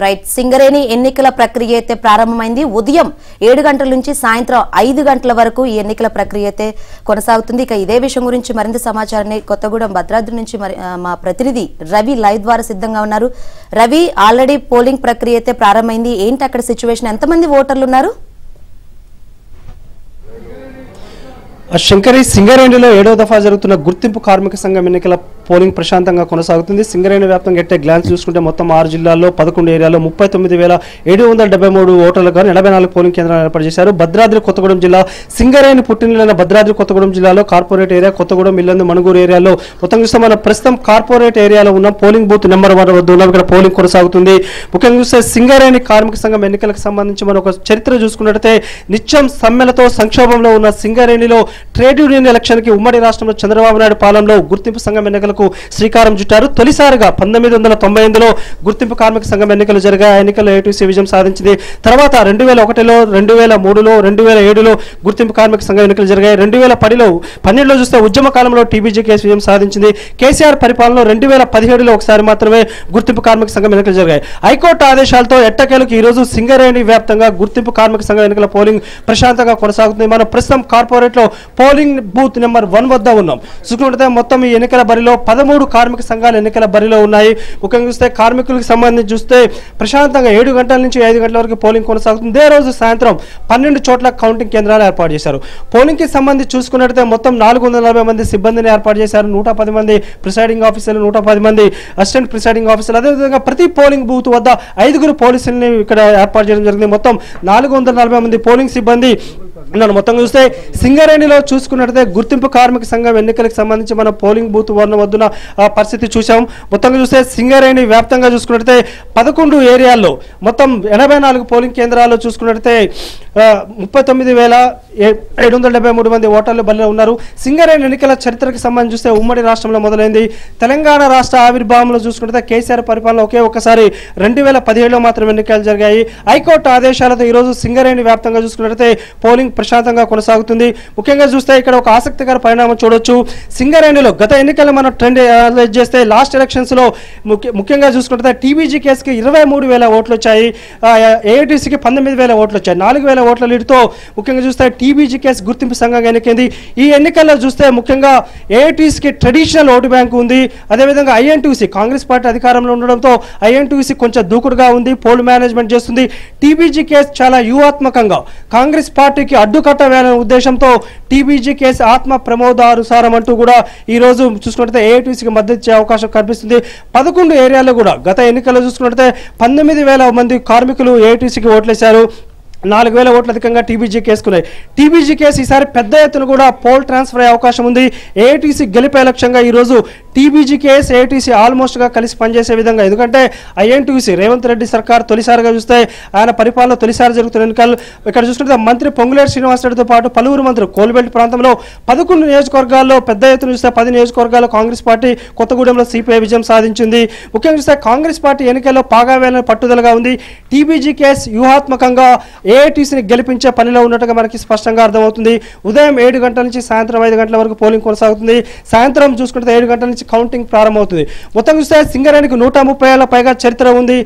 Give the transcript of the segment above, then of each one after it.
Right Singareni ఎన్నికల ప్రక్రియ అయితే ప్రారంభమైంది. ఉదయం 7 గంటల నుంచి సాయంత్రం 5 గంటల వరకు ఈ ఎన్నికల ప్రక్రియ అయితే కొనసాగుతుంది. ఇక ఇదే విషయం గురించి మరింత సమాచారాన్ని కొత్తగూడెం భద్రాద్రి నుంచి మా ప్రతినిధి రవి లైవ్ ద్వారా సిద్ధంగా ఉన్నారు. రవి, ఆల్రెడీ పోలింగ్ ప్రక్రియ అయితే ప్రారంభమైంది. ఏంటి అక్కడ సిచ్యువేషన్? ఎంతమంది ఓటర్లు ఉన్నారు? శంకరి, సింగరేణిలో 7వ దఫా జరుగుతున్న గుర్తింపు కార్మిక సంఘం ఎన్నికల పోలింగ్ ప్రశాంతంగా కొనసాగుతుంది. సింగరేణి వ్యాప్తంగా ఎట్టే గ్లాన్స్ చూసుకుంటే మొత్తం 6 జిల్లాల్లో 11 ఏరియాలో 39,773 ఓటర్లు కానీ 84 పోలింగ్ కేంద్రాలు ఏర్పాటు చేశారు. భద్రాద్రి కొత్తగూడెం జిల్లా సింగరేణి పుట్టినైన భద్రాద్రి కొత్తగూడెం జిల్లాలో కార్పొరేట్ ఏరియా కొత్తగూడెం, ఇల్లందు, మణుగూరు ఏరియాలో మొత్తం చూస్తే మన ప్రస్తుతం కార్పొరేట్ ఏరియాలో ఉన్న పోలింగ్ బూత్ నెంబర్ 1 వద్ద ఉన్నాం. ఇక్కడ పోలింగ్ కొనసాగుతుంది. ముఖ్యంగా చూస్తే సింగరేణి కార్మిక సంఘం ఎన్నికలకు సంబంధించి మనం ఒక చరిత్ర చూసుకున్నట్లయితే నిత్యం సమ్మెలతో సంక్షోభంలో ఉన్న సింగరేణిలో ట్రేడ్ యూనియన్ ఎలక్షన్ కి ఉమ్మడి రాష్ట్రంలో చంద్రబాబు నాయుడు పాలనలో గుర్తింపు సంఘం ఎన్నికలకు శ్రీకారం చుట్టారు. తొలిసారిగా 1998లో గుర్తింపు కార్మిక సంఘం ఎన్నికలు జరిగాయి. ఎన్నికల్లో ఏటీసీ విజయం సాధించింది. తర్వాత 2001లో, 2003లో, 2007లో గుర్తింపు కార్మిక సంఘం ఎన్నికలు జరిగాయి. 2012లో చూస్తే ఉద్యమ కాలంలో టీబీజీ కేసు విజయం సాధించింది. కేసీఆర్ పరిపాలనలో 2017లో ఒకసారి మాత్రమే గుర్తింపు కార్మిక సంఘం ఎన్నికలు జరిగాయి. హైకోర్టు ఆదేశాలతో ఎట్టకేలకు ఈ రోజు సింగరేణి వ్యాప్తంగా గుర్తింపు కార్మిక సంఘం ఎన్నికల పోలింగ్ ప్రశాంతంగా కొనసాగుతుంది. మనం ప్రస్తుతం కార్పొరేట్ లో పోలింగ్ బూత్ నెంబర్ 1 వద్ద ఉన్నాం. చూసుకుంటే మొత్తం ఈ ఎన్నికల బరిలో 13 కార్మిక సంఘాలు ఎన్నికల బరిలో ఉన్నాయి. ముఖ్యంగా చూస్తే కార్మికులకు సంబంధించి చూస్తే ప్రశాంతంగా 7 గంటల నుంచి 5 గంటల వరకు పోలింగ్ కొనసాగుతుంది. ఇదే రోజు సాయంత్రం 12 చోట్ల కౌంటింగ్ కేంద్రాలు ఏర్పాటు చేశారు. పోలింగ్ కి సంబంధించి చూసుకున్నట్లయితే మొత్తం 440 మంది సిబ్బందిని ఏర్పాటు చేశారు. 110 మంది ప్రిసైడింగ్ ఆఫీసర్లు, 110 మంది అసిస్టెంట్ ప్రిసైడింగ్ ఆఫీసర్లు, అదేవిధంగా ప్రతి పోలింగ్ బూత్ వద్ద 5 పోలీసుల్ని ఇక్కడ ఏర్పాటు చేయడం జరిగింది. మొత్తం 440 మంది పోలింగ్ సిబ్బంది ఉన్నారు. మొత్తం చూస్తే సింగరేణిలో చూసుకున్నట్లయితే గుర్తింపు కార్మిక సంఘం ఎన్నికలకు సంబంధించి మన పోలింగ్ బూత్ 1 వద్దున పరిస్థితి చూసాం. మొత్తంగా చూస్తే సింగరేణి వ్యాప్తంగా చూసుకున్నట్లయితే 11 ఏరియాల్లో మొత్తం 84 పోలింగ్ కేంద్రాల్లో చూసుకున్నట్లయితే 39,773 మంది ఓటర్లు బరిలో ఉన్నారు. సింగరేణి ఎన్నికల చరిత్రకు సంబంధించి చూస్తే ఉమ్మడి రాష్ట్రంలో మొదలైంది. తెలంగాణ రాష్ట్ర ఆవిర్భావంలో చూసుకుంటే కేసీఆర్ పరిపాలన ఒక్కసారి 2017లో మాత్రం ఎన్నికలు జరిగాయి. హైకోర్టు ఆదేశాలతో ఈరోజు సింగరేణి వ్యాప్తంగా చూసుకున్నట్లయితే పోలింగ్ ప్రశాంతంగా కొనసాగుతుంది. ముఖ్యంగా చూస్తే ఇక్కడ ఒక ఆసక్తికర పరిణామం చూడొచ్చు. సింగరేణిలో గత ఎన్నికలు మనం ట్రెండ్ అనలైజ్ చేస్తే లాస్ట్ ఎలక్షన్స్ లో ముఖ్యంగా చూసుకుంటే టీబీజీ కేసుకి 23,000 ఓట్లు వచ్చాయి. ఏఐటీసీకి 19,000 ఓట్లు వచ్చాయి. 4,000 ఓట్ల లీడ్తో ముఖ్యంగా చూస్తే టీబీజీ కేసు గుర్తింపు సంఘంగా ఎన్నికైంది. ఈ ఎన్నికల్లో చూస్తే ముఖ్యంగా ఏఐటీసీకి ట్రెడిషనల్ ఓటు బ్యాంక్ ఉంది. అదేవిధంగా ఐఎన్టీసీ కాంగ్రెస్ పార్టీ అధికారంలో ఉండడంతో ఐఎన్టీసీ కొంచెం దూకుడుగా ఉంది, పోల్ మేనేజ్మెంట్ చేస్తుంది. టీబీజీ కేసు చాలా వ్యూహాత్మకంగా కాంగ్రెస్ పార్టీకి అడ్డుకట్ట వేయాలనే ఉద్దేశంతో టీబీజీ కేసు ఆత్మ ప్రమోదానుసారం అంటూ కూడా ఈ రోజు చూసుకుంటే ఏఐటీసీకి మద్దతు ఇచ్చే అవకాశం కనిపిస్తుంది. 11 ఏరియాల్లో కూడా గత ఎన్నికల్లో చూసుకుంటే 19,000 మంది కార్మికులు ఏఐటీసీకి ఓట్లేశారు. 4,000 ఓట్లు అధికంగా టీబీజీ కేసుకున్నాయి. టీబీజీ కేసు ఈసారి పెద్ద ఎత్తున కూడా పోల్ ట్రాన్స్ఫర్ అయ్యే అవకాశం ఉంది. ఏఐటీసీ గెలిపే లక్ష్యంగా ఈరోజు టీబీజీ కేసు ఏఐటీసీ ఆల్మోస్ట్ గా కలిసి పనిచేసే విధంగా, ఎందుకంటే ఐఎన్టీసీ రేవంత్ రెడ్డి సర్కార్ తొలిసారిగా చూస్తే ఆయన పరిపాలన తొలిసారి జరుగుతున్న ఎన్నికలు. ఇక్కడ చూసుకుంటే మంత్రి పొంగులేటి శ్రీనివాసరెడ్డితో పాటు పలువురు మంత్రులు కోల్బెల్ట్ ప్రాంతంలో 11 నియోజకవర్గాల్లో పెద్ద ఎత్తున చూస్తే 10 నియోజకవర్గాల్లో కాంగ్రెస్ పార్టీ, కొత్తగూడెంలో సిపిఐ విజయం సాధించింది. ముఖ్యంగా చూస్తే కాంగ్రెస్ పార్టీ ఎన్నికల్లో పాగా వేయాలని పట్టుదలగా ఉంది. టీబీజీ కేసు వ్యూహాత్మకంగా ఏఐటీసీని గెలిపించే పనిలో ఉన్నట్టుగా మనకి స్పష్టంగా అర్థమవుతుంది. ఉదయం 7 గంటల నుంచి సాయంత్రం 5 గంటల వరకు పోలింగ్ కొనసాగుతుంది. సాయంత్రం చూసుకుంటే 7 గంటల నుంచి కౌంటింగ్ ప్రారంభమవుతుంది. మొత్తం చూస్తే సింగరేణికి 130 ఏళ్ల పైగా చరిత్ర ఉంది.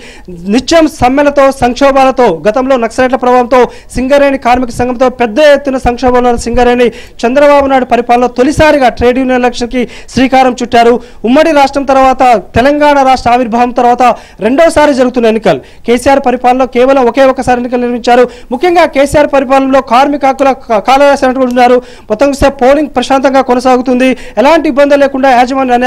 నిత్యం సమ్మెలతో సంక్షోభాలతో గతంలో నక్సలైట్ల ప్రభావంతో సింగరేణి కార్మిక సంఘంతో పెద్ద ఎత్తున సంక్షోభంలో సింగరేణి చంద్రబాబు నాయుడు పరిపాలనలో తొలిసారిగా ట్రేడ్ యూనియన్ ఎలక్షన్ కి శ్రీకారం చుట్టారు. ఉమ్మడి రాష్ట్రం తర్వాత తెలంగాణ రాష్ట్ర ఆవిర్భావం తర్వాత రెండోసారి జరుగుతున్న ఎన్నికలు. కేసీఆర్ పరిపాలనలో కేవలం ఒక్కసారి ఎన్నికలు నిర్మించారు. ముఖ్యంగా కేసీఆర్ పరిపాలనలో కార్మిక హక్కుల కాలరాసినట్టు ఉన్నారు. మొత్తం పోలింగ్ ప్రశాంతంగా కొనసాగుతుంది. ఎలాంటి ఇబ్బందులు లేకుండా యాజమాన్య